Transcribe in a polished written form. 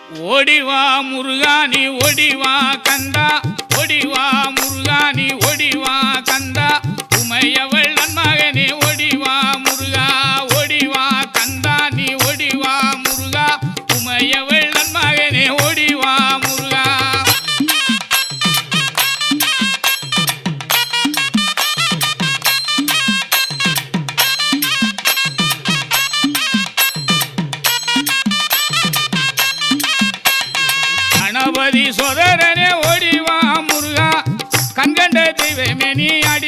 ஓடிவா முருகா நீ ஓடிவா கந்தா, ஓடிவா முருகா நீ ஓடிவா கந்தா, உமையவள் நன்மகனே ஓடிவா முருகா, ஓடிவா கந்தா நீ ஓடிவா முருகா, உமையவள் நன்மகனே ஓடிவா முருகா. கணபதி சோதரனே ஓடிவா முருகா, கண்கண்ட தெய்வமே நீ அடி